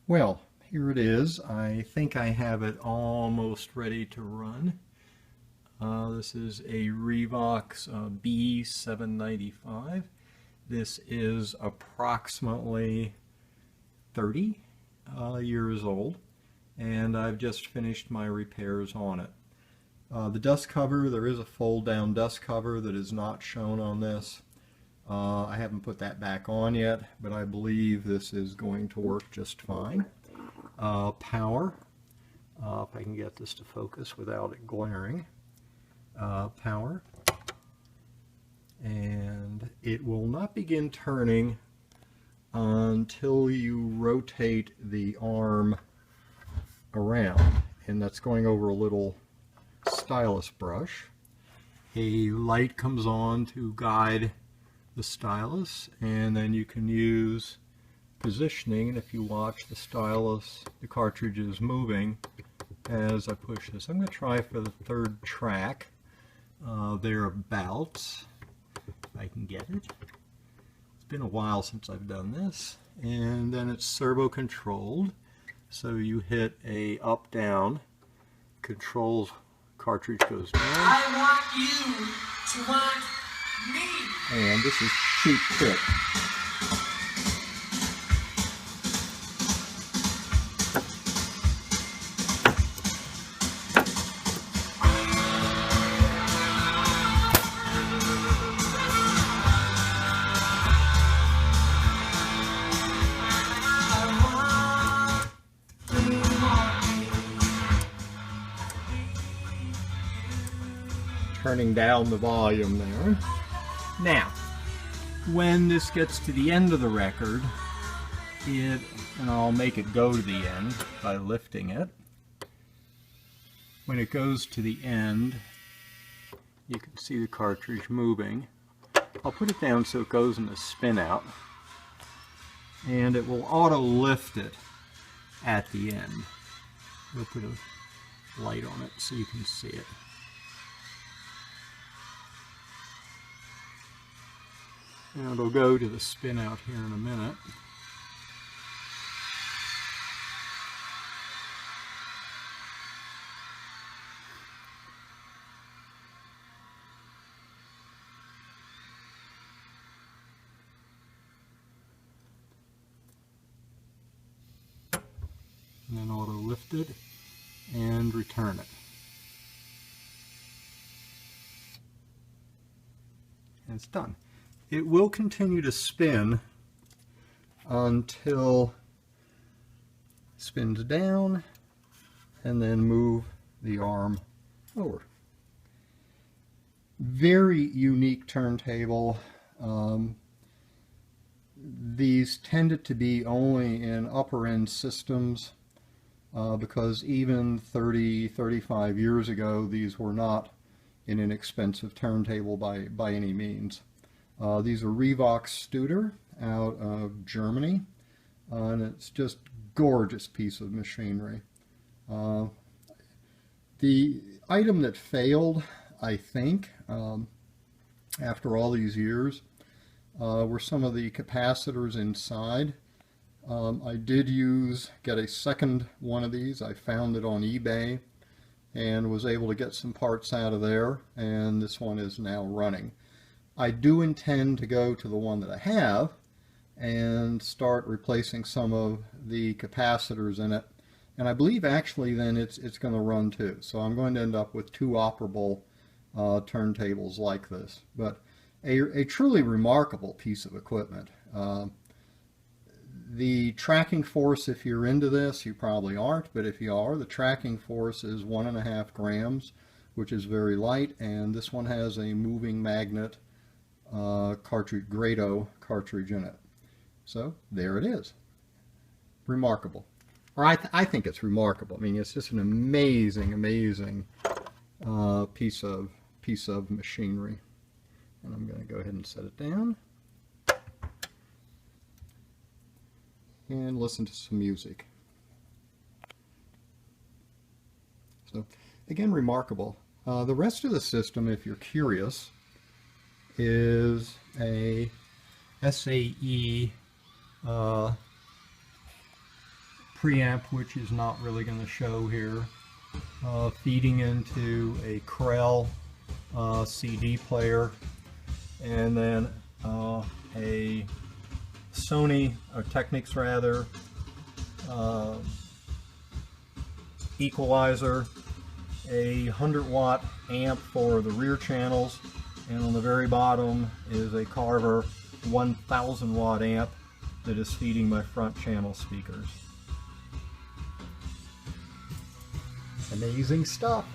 Well, here it is. I think I have it almost ready to run. This is a Revox B-795. This is approximately 30 years old, and I've just finished my repairs on it. The dust cover, there is a fold-down dust cover that is not shown on this. I haven't put that back on yet, but I believe this is going to work just fine. Power, if I can get this to focus without it glaring. Power, and it will not begin turning until you rotate the arm around, and that's going over a little stylus brush. A light comes on to guide the stylus, and then you can use positioning, and if you watch the stylus, the cartridge is moving as I push this. I'm going to try for the third track, thereabouts, if I can get it. It's been a while since I've done this. And then it's servo controlled, so you hit a up down, controls, cartridge goes down. I want you to want me. And this is cheap trick. Turning down the volume there. Now, when this gets to the end of the record, and I'll make it go to the end by lifting it. When it goes to the end, you can see the cartridge moving. I'll put it down so it goes in a spin out, and it will auto lift it at the end. We'll put a light on it so you can see it. And it'll go to the spin out here in a minute. And then auto lift it and return it. And it's done. It will continue to spin until it spins down and then move the arm over. Very unique turntable. These tended to be only in upper end systems because even 35 years ago these were not an inexpensive turntable by any means. These are Revox Studer out of Germany, and it's just gorgeous piece of machinery. The item that failed, I think, after all these years, were some of the capacitors inside. I did get a second one of these. I found it on eBay and was able to get some parts out of there, and this one is now running. I do intend to go to the one that I have and start replacing some of the capacitors in it, and I believe actually then it's going to run too. So I'm going to end up with two operable turntables like this, but a truly remarkable piece of equipment. The tracking force, if you're into this, you probably aren't, but if you are, the tracking force is 1.5 grams, which is very light, and this one has a moving magnet cartridge, Grado cartridge in it. So there it is. Remarkable. Or I think it's remarkable. I mean, it's just an amazing, amazing piece of machinery. And I'm going to go ahead and set it down and listen to some music. So again, remarkable. The rest of the system, if you're curious, is a SAE preamp, which is not really going to show here, feeding into a Krell CD player, and then a Sony, or Technics rather, equalizer, a 100-watt amp for the rear channels, and on the very bottom is a Carver 1000-watt amp that is feeding my front channel speakers. Amazing stuff.